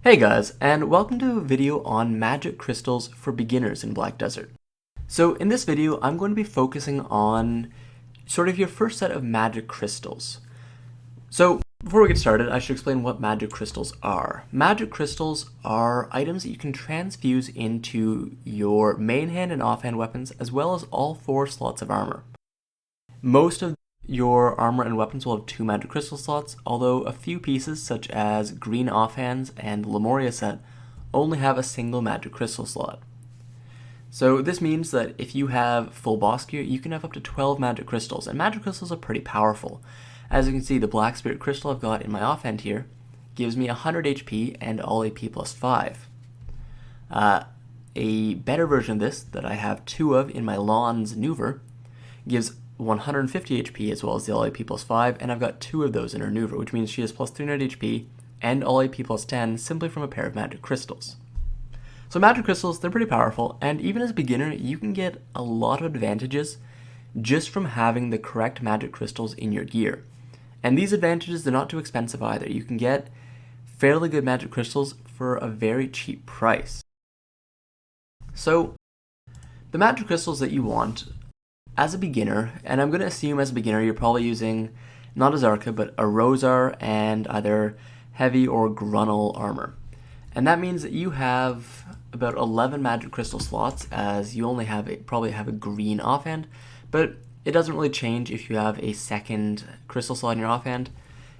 Hey guys, and welcome to a video on magic crystals for beginners in Black Desert. So in this video, I'm going to be focusing on sort of your first set of magic crystals. So before we get started, I should explain what magic crystals are. Magic crystals are items that you can transfuse into your main hand and offhand weapons, as well as all 4 slots of armor. Most of your armor and weapons will have 2 magic crystal slots, although a few pieces such as green offhands and the Lemuria set only have a single magic crystal slot. So this means that if you have full boss gear, you can have up to 12 magic crystals, and magic crystals are pretty powerful. As you can see, the Black Spirit crystal I've got in my offhand here gives me 100 HP and all AP plus 5. A better version of this that I have 2 of in my Lon's Neuver gives 150 HP as well as the all AP plus 5, and I've got 2 of those in her Neuver, which means she has plus 300 HP and all AP plus 10 simply from a pair of magic crystals. So magic crystals, they're pretty powerful, and even as a beginner, you can get a lot of advantages just from having the correct magic crystals in your gear. And these advantages, they're not too expensive either. You can get fairly good magic crystals for a very cheap price. So the magic crystals that you want as a beginner, and I'm going to assume as a beginner you're probably using not a Zarka but a Rosar and either heavy or Grunnel armor. And that means that you have about 11 magic crystal slots, as you only probably have a green offhand, but it doesn't really change if you have a second crystal slot in your offhand.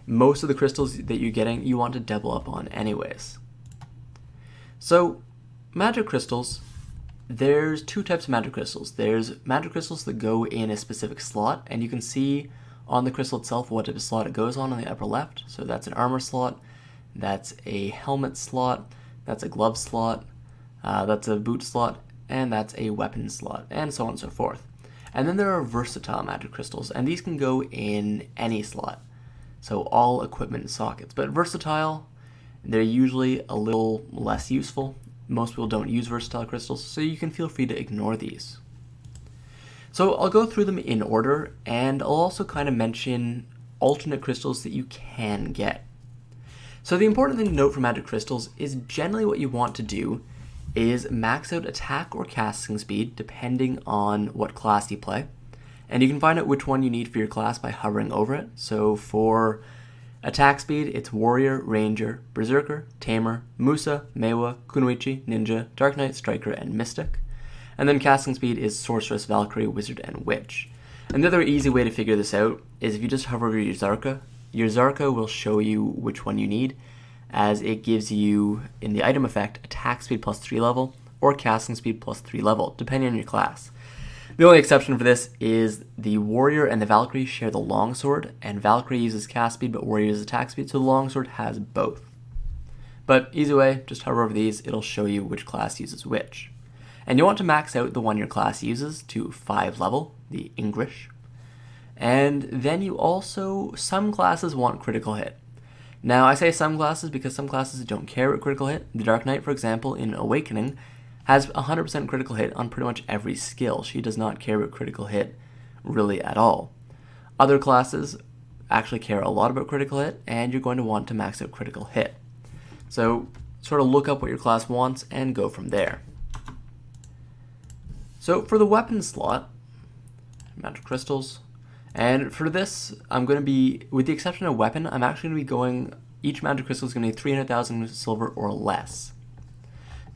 Most of the crystals that you're getting you want to double up on anyways. So magic crystals, there's 2 types of magic crystals. There's magic crystals that go in a specific slot, and you can see on the crystal itself what type of slot it goes on the upper left. So that's an armor slot, that's a helmet slot, that's a glove slot, that's a boot slot, and that's a weapon slot, and so on and so forth. And then there are versatile magic crystals, and these can go in any slot, so all equipment sockets. But versatile, they're usually a little less useful. Most people don't use versatile crystals, so you can feel free to ignore these. So I'll go through them in order, and I'll also kind of mention alternate crystals that you can get. So the important thing to note for magic crystals is generally what you want to do is max out attack or casting speed depending on what class you play. And you can find out which one you need for your class by hovering over it. So for attack speed, it's Warrior, Ranger, Berserker, Tamer, Musa, Mewa, Kunoichi, Ninja, Dark Knight, Striker, and Mystic. And then casting speed is Sorceress, Valkyrie, Wizard, and Witch. Another easy way to figure this out is if you just hover over your Zarka will show you which one you need, as it gives you, in the item effect, attack speed plus 3 level or casting speed plus 3 level, depending on your class. The only exception for this is the Warrior and the Valkyrie share the longsword, and Valkyrie uses cast speed but Warrior uses attack speed, so the longsword has both. But easy way, just hover over these, it'll show you which class uses which. And you want to max out the one your class uses to 5 level, the English. And then you also, some classes want critical hit. Now I say some classes because some classes don't care about critical hit. The Dark Knight, for example, in Awakening, has 100% critical hit on pretty much every skill. She does not care about critical hit really at all. Other classes actually care a lot about critical hit, and you're going to want to max out critical hit. So sort of look up what your class wants and go from there. So for the weapon slot, magic crystals, and for this I'm going to be, with the exception of weapon, I'm actually going to be going, each magic crystal is going to be 300,000 silver or less.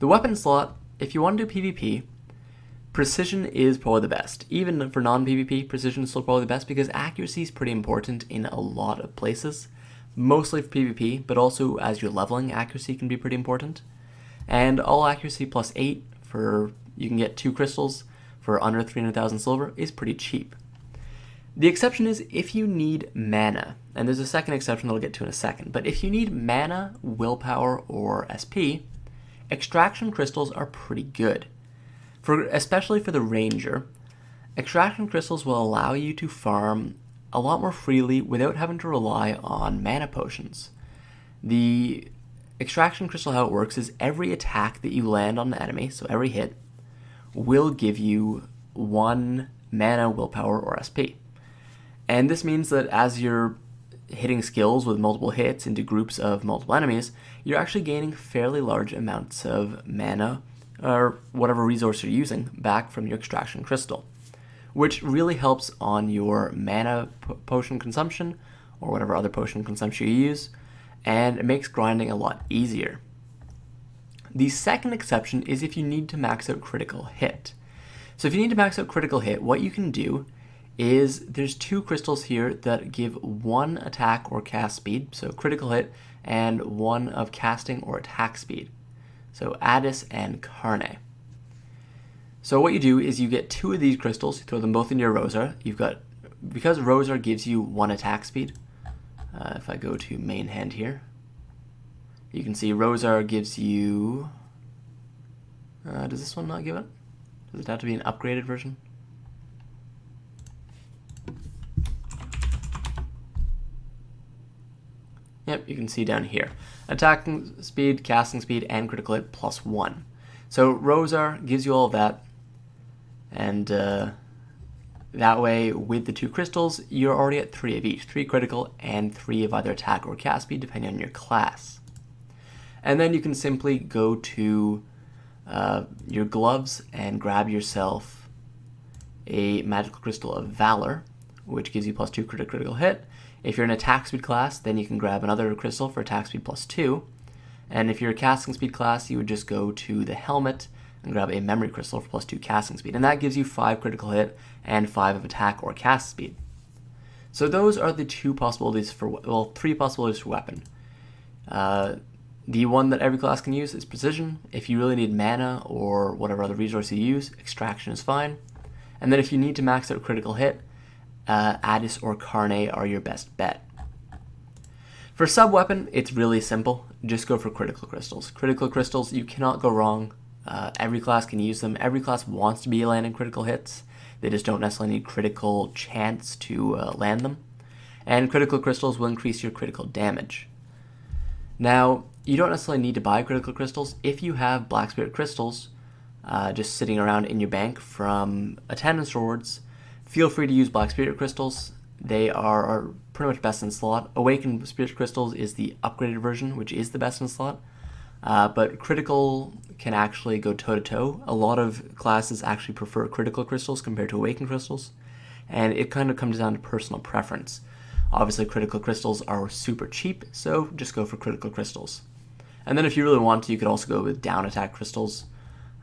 The weapon slot, if you want to do PvP, precision is probably the best. Even for non-PvP, precision is still probably the best because accuracy is pretty important in a lot of places. Mostly for PvP, but also as you're leveling, accuracy can be pretty important. And all accuracy plus 8 for, you can get 2 crystals for under 300,000 silver is pretty cheap. The exception is if you need mana, and there's a second exception that I'll get to in a second, but if you need mana, willpower, or SP, extraction crystals are pretty good. Especially for the Ranger, extraction crystals will allow you to farm a lot more freely without having to rely on mana potions. The extraction crystal, how it works is every attack that you land on an enemy, so every hit, will give you 1 mana, willpower, or SP. And this means that as you're hitting skills with multiple hits into groups of multiple enemies, you're actually gaining fairly large amounts of mana or whatever resource you're using back from your extraction crystal, which really helps on your mana potion consumption or whatever other potion consumption you use, and it makes grinding a lot easier. The second exception is if you need to max out critical hit. So if you need to max out critical hit, what you can do is there's 2 crystals here that give 1 attack or cast speed, so critical hit, and 1 of casting or attack speed. So Addis and Carnae. So what you do is you get 2 of these crystals, you throw them both into your Rosar. Because Rosar gives you 1 attack speed, if I go to main hand here, you can see Rosar gives you, does this one not give it? Does it have to be an upgraded version? Yep, you can see down here. Attacking speed, casting speed, and critical hit plus 1. So Rosar gives you all of that, and that way with the 2 crystals, you're already at 3 of each. 3 critical and 3 of either attack or cast speed, depending on your class. And then you can simply go to your gloves and grab yourself a magical crystal of Valor, which gives you plus 2 critical hit. If you're an attack speed class, then you can grab another crystal for attack speed plus 2. And if you're a casting speed class, you would just go to the helmet and grab a memory crystal for plus 2 casting speed. And that gives you 5 critical hit and 5 of attack or cast speed. So those are the 2 possibilities for, well, 3 possibilities for weapon. The one that every class can use is precision. If you really need mana or whatever other resource you use, extraction is fine. And then if you need to max out critical hit, Addis or Carnae are your best bet. For Subweapon, it's really simple. Just go for critical crystals. Critical crystals, you cannot go wrong. Every class can use them. Every class wants to be landing critical hits. They just don't necessarily need critical chance to land them. And critical crystals will increase your critical damage. Now, you don't necessarily need to buy critical crystals. If you have Black Spirit crystals just sitting around in your bank from attendance rewards, feel free to use Black Spirit crystals. They are pretty much best in slot. Awakened Spirit crystals is the upgraded version, which is the best in slot. But critical can actually go toe-to-toe. A lot of classes actually prefer critical crystals compared to awakened crystals, and it kind of comes down to personal preference. Obviously, critical crystals are super cheap, so just go for critical crystals. And then if you really want to, you could also go with down attack crystals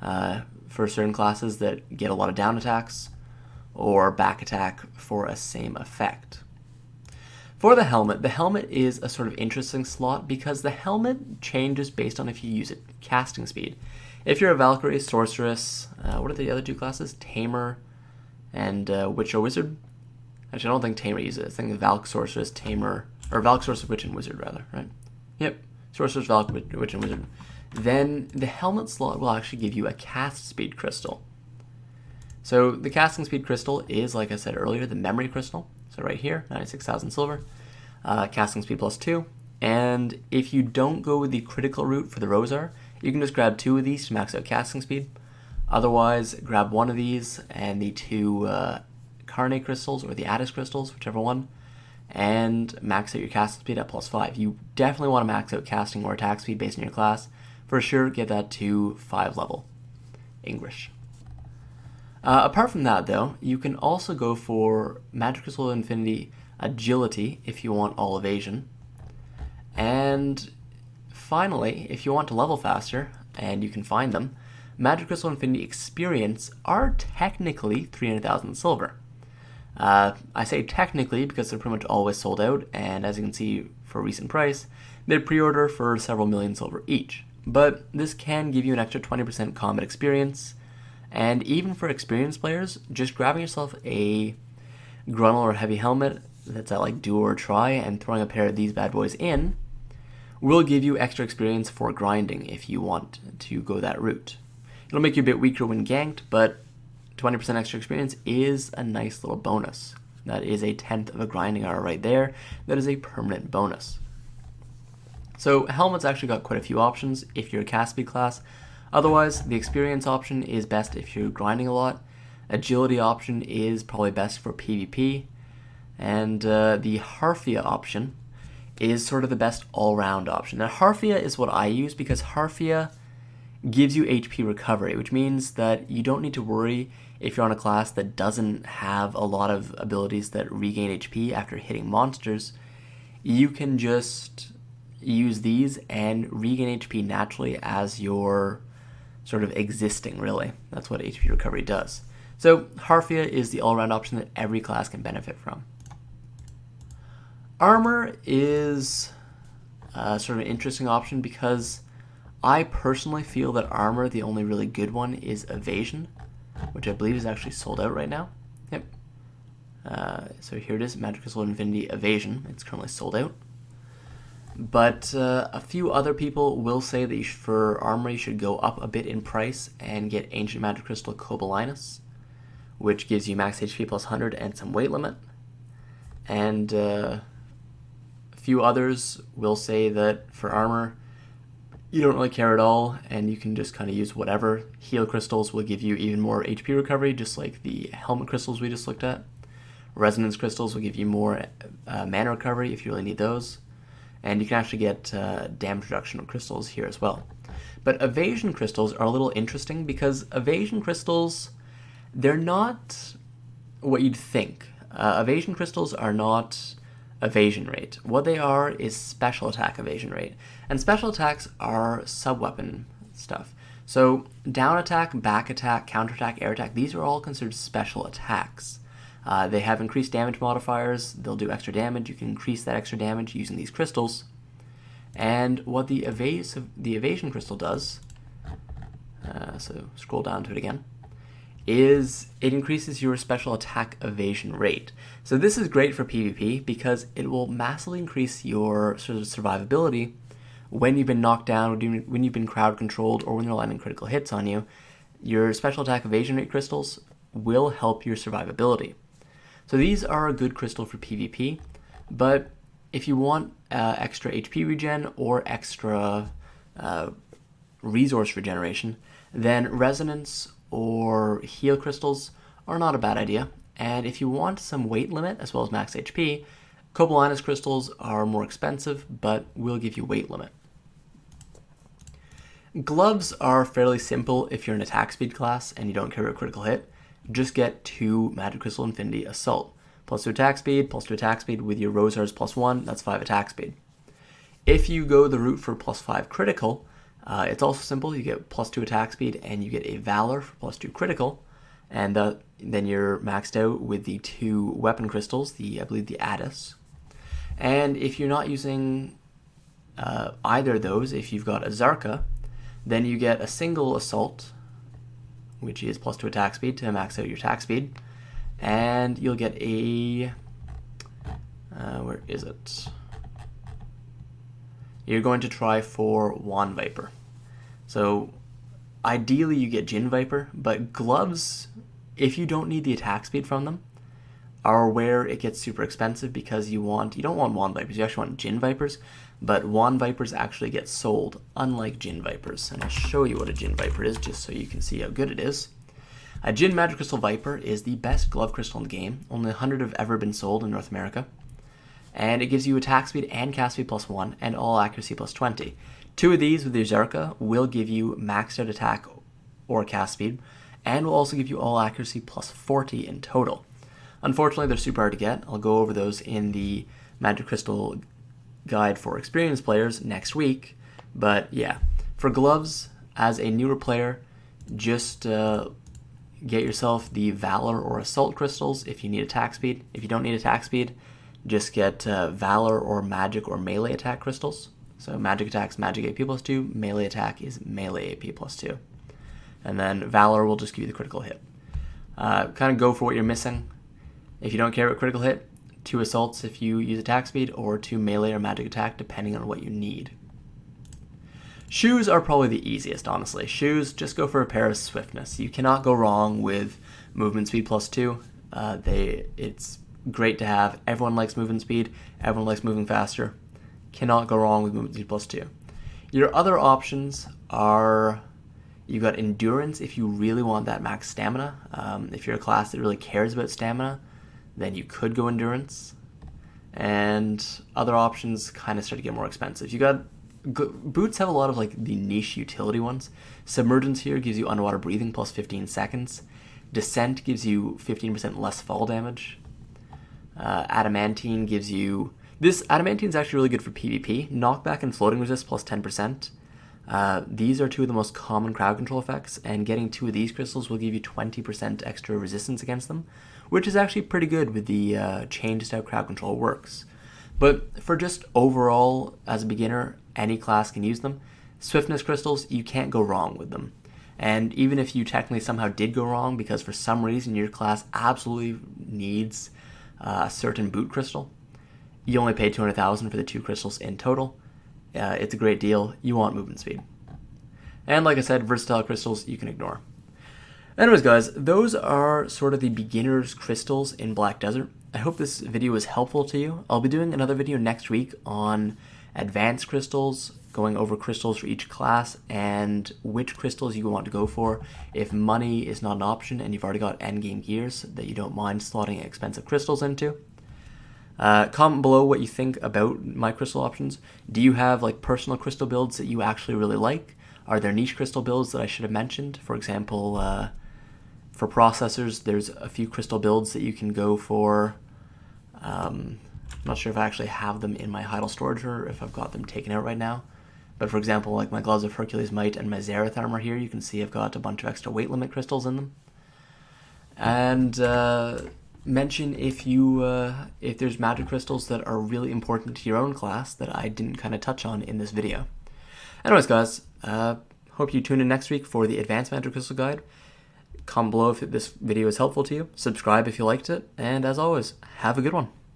for certain classes that get a lot of down attacks, or back attack for a same effect. For the helmet is a sort of interesting slot because the helmet changes based on if you use it casting speed. If you're a Valkyrie, Sorceress, what are the other 2 classes? Tamer and Witch or Wizard? Actually, I don't think Tamer uses it. I think Valk, Sorceress, Tamer, or Valk, Sorceress, Witch, and Wizard, rather, right? Yep, Sorceress, Valk, Witch, and Wizard. Then the helmet slot will actually give you a cast speed crystal. So the casting speed crystal is, like I said earlier, the memory crystal. So right here, 96,000 silver, casting speed plus 2. And if you don't go with the critical route for the Rosar, you can just grab 2 of these to max out casting speed. Otherwise, grab 1 of these and the 2 Carnae crystals or the Addis crystals, whichever one, and max out your casting speed at plus 5. You definitely want to max out casting or attack speed based on your class. For sure, get that to 5 level. English. Apart from that, though, you can also go for Magic Crystal of Infinity Agility if you want all evasion. And finally, if you want to level faster, and you can find them, Magic Crystal of Infinity Experience are technically 300,000 silver. I say technically because they're pretty much always sold out, and as you can see for recent price, they pre-order for several million silver each. But this can give you an extra 20% combat experience. And even for experienced players, just grabbing yourself a Grunnel or Heavy Helmet that's at like do or try and throwing a pair of these bad boys in will give you extra experience for grinding if you want to go that route. It'll make you a bit weaker when ganked, but 20% extra experience is a nice little bonus. That is a 10th of a grinding hour right there. That is a permanent bonus. So helmet's actually got quite a few options if you're a cast speed class. Otherwise, the experience option is best if you're grinding a lot. Agility option is probably best for PvP. And the Harphia option is sort of the best all-round option. Now, Harphia is what I use because Harphia gives you HP recovery, which means that you don't need to worry if you're on a class that doesn't have a lot of abilities that regain HP after hitting monsters. You can just use these and regain HP naturally as you're sort of existing, really. That's what HP recovery does. So Harphia is the all-around option that every class can benefit from. Armour is sort of an interesting option because I personally feel that Armour, the only really good one, is Evasion, which I believe is actually sold out right now. Yep. So here it is, Magic Crystal Infinity Evasion. It's currently sold out. But a few other people will say that for Armour you should go up a bit in price and get Ancient Magic Crystal Cobelinus, which gives you max HP plus 100 and some weight limit. And a few others will say that for Armour you don't really care at all and you can just kind of use whatever. Heal Crystals will give you even more HP recovery, just like the Helmet Crystals we just looked at. Resonance Crystals will give you more mana recovery if you really need those. And you can actually get damage reduction crystals here as well. But Evasion Crystals are a little interesting because Evasion Crystals, they're not what you'd think. Evasion Crystals are not evasion rate. What they are is special attack evasion rate. And special attacks are subweapon stuff. So down attack, back attack, counterattack, air attack, these are all considered special attacks. They have increased damage modifiers. They'll do extra damage. You can increase that extra damage using these crystals. And what the Evasion Crystal does, so scroll down to it again, is it increases your special attack evasion rate. So this is great for PvP because it will massively increase your sort of survivability when you've been knocked down, when you've been crowd controlled, or when they're landing critical hits on you. Your special attack evasion rate crystals will help your survivability. So these are a good crystal for PvP, but if you want extra HP regen or extra resource regeneration, then Resonance or Heal Crystals are not a bad idea. And if you want some weight limit as well as max HP, Cobelinus Crystals are more expensive, but will give you weight limit. Gloves are fairly simple if you're an attack speed class and you don't carry a critical hit. Just get 2 Magic Crystal Infinity Assault. Plus 2 attack speed with your Rosars plus 1, that's 5 attack speed. If you go the route for plus 5 critical, it's also simple. You get plus 2 attack speed and you get a Valor for plus 2 critical. And then you're maxed out with the 2 weapon crystals, I believe the Addis. And if you're not using either of those, if you've got a Zarka, then you get a single Assault, which is plus 2 attack speed to max out your attack speed. And you'll get a, where is it? You're going to try for Wand Viper. So ideally you get Jin Viper, but gloves, if you don't need the attack speed from them, are where it gets super expensive because you don't want Wand Vipers, you actually want Jin Vipers, but Wand Vipers actually get sold, unlike Jin Vipers. And I'll show you what a Jin Viper is just so you can see how good it is. A Jin Magic Crystal Viper is the best glove crystal in the game. Only 100 have ever been sold in North America. And it gives you attack speed and cast speed plus 1 and all accuracy plus 20. 2 of these with your Zarka will give you maxed out attack or cast speed, and will also give you all accuracy plus 40 in total. Unfortunately, they're super hard to get. I'll go over those in the Magic Crystal guide for experienced players next week. But yeah, for gloves, as a newer player, just get yourself the Valor or Assault crystals if you need attack speed. If you don't need attack speed, just get Valor or Magic or Melee attack crystals. So Magic attack's Magic AP plus 2, Melee attack is Melee AP plus 2. And then Valor will just give you the critical hit. Kind of go for what you're missing. If you don't care about critical hit, 2 Assaults if you use attack speed, or 2 Melee or Magic attack depending on what you need. Shoes are probably the easiest, honestly. Shoes, just go for a pair of Swiftness. You cannot go wrong with movement speed plus 2. It's great to have. Everyone likes movement speed. Everyone likes moving faster. Cannot go wrong with movement speed plus 2. Your other options are, you've got Endurance if you really want that max stamina. If you're a class that really cares about stamina, then you could go Endurance. And other options kind of start to get more expensive. You got boots have a lot of like the niche utility ones. Submergence here gives you underwater breathing plus 15 seconds. Descent gives you 15% less fall damage. Adamantine gives you... This Adamantine is actually really good for PvP. Knockback and floating resist plus 10%. These are two of the most common crowd control effects, and getting 2 of these crystals will give you 20% extra resistance against them, which is actually pretty good with the changed how crowd control works. But for just overall, as a beginner, any class can use them. Swiftness Crystals, you can't go wrong with them. And even if you technically somehow did go wrong because for some reason your class absolutely needs a certain boot crystal, you only pay 200,000 for the 2 crystals in total. It's a great deal. You want movement speed. And like I said, versatile crystals you can ignore. Anyways guys, those are sort of the beginner's crystals in Black Desert. I hope this video was helpful to you. I'll be doing another video next week on advanced crystals, going over crystals for each class and which crystals you want to go for if money is not an option and you've already got endgame gears that you don't mind slotting expensive crystals into. Comment below what you think about my crystal options. Do you have like personal crystal builds that you actually really like? Are there niche crystal builds that I should have mentioned? For example, for processors, there's a few crystal builds that you can go for. I'm not sure if I actually have them in my idle storage or if I've got them taken out right now. But for example, like my Gloves of Hercules Might and my Zareth Armour here, you can see I've got a bunch of extra weight limit crystals in them. And mention if there's magic crystals that are really important to your own class that I didn't kind of touch on in this video. Anyways guys, hope you tune in next week for the Advanced Magic Crystal Guide. Comment below if this video is helpful to you, subscribe if you liked it, and as always, have a good one.